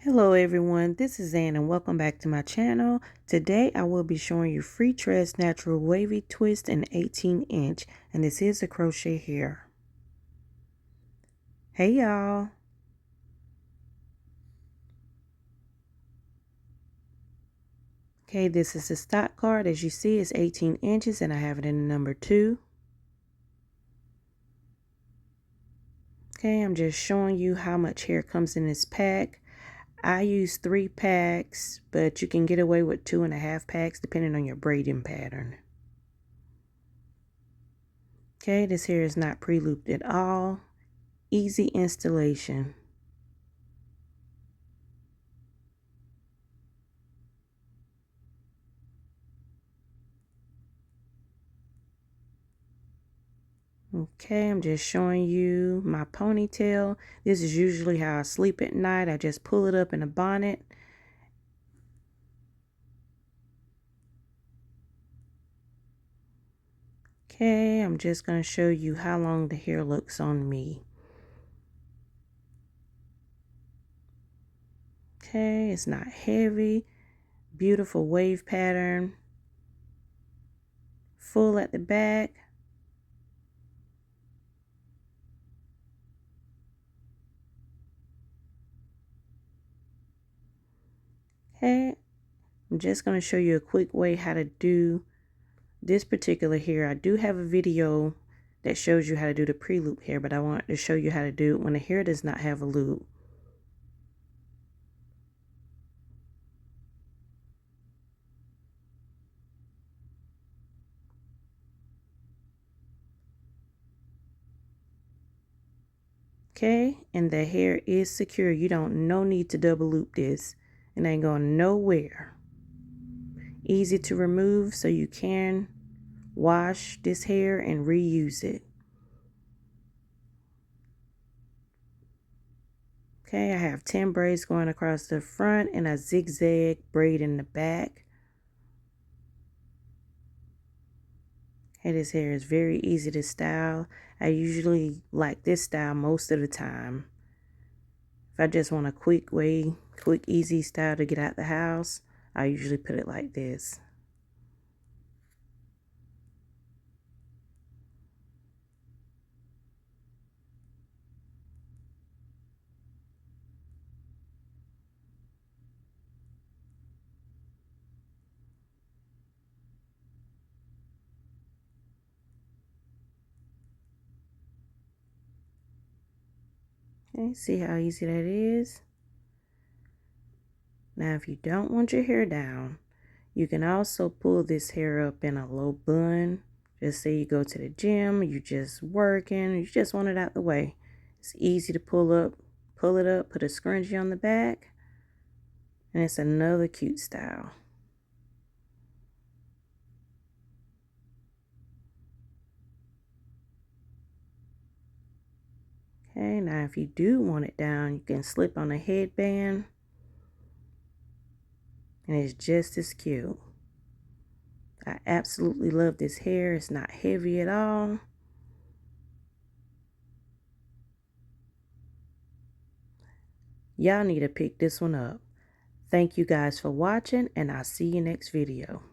Hello everyone, this is Ann and welcome back to my channel. Today I will be showing you Freetress Natural Wavy Twist in 18-inch, and this is a crochet here. Hey y'all. Okay, this is the stock card. As you see, it's 18 inches and I have it in number 2. Okay, I'm just showing you how much hair comes in this pack. I use 3 packs, but you can get away with 2.5 packs depending on your braiding pattern. Okay, this hair is not pre-looped at all. Easy installation. Okay, I'm just showing you my ponytail. This is usually how I sleep at night. I just pull it up in a bonnet. Okay, I'm just going to show you how long the hair looks on me. Okay, it's not heavy. Beautiful wave pattern. Full at the back. Okay, I'm just going to show you a quick way how to do this particular hair. I do have a video that shows you how to do the pre-loop hair, but I want to show you how to do it when the hair does not have a loop. Okay, and the hair is secure. You don't no need to double loop this. It ain't going nowhere. Easy to remove, so you can wash this hair and reuse it. Okay, I have 10 braids going across the front and a zigzag braid in the back. Okay, this hair is very easy to style. I usually like this style most of the time. If I just want a quick easy style to get out the house, I usually put it like this. Okay, see how easy that is? Now, if you don't want your hair down, you can also pull this hair up in a low bun. Just say you go to the gym, you just working, you just want it out the way. It's easy to pull it up, put a scrunchie on the back, and it's another cute style. Okay, now if you do want it down, you can slip on a headband, and it's just as cute. I absolutely love this hair. It's not heavy at all. Y'all need to pick this one up. Thank you guys for watching, and I'll see you next video.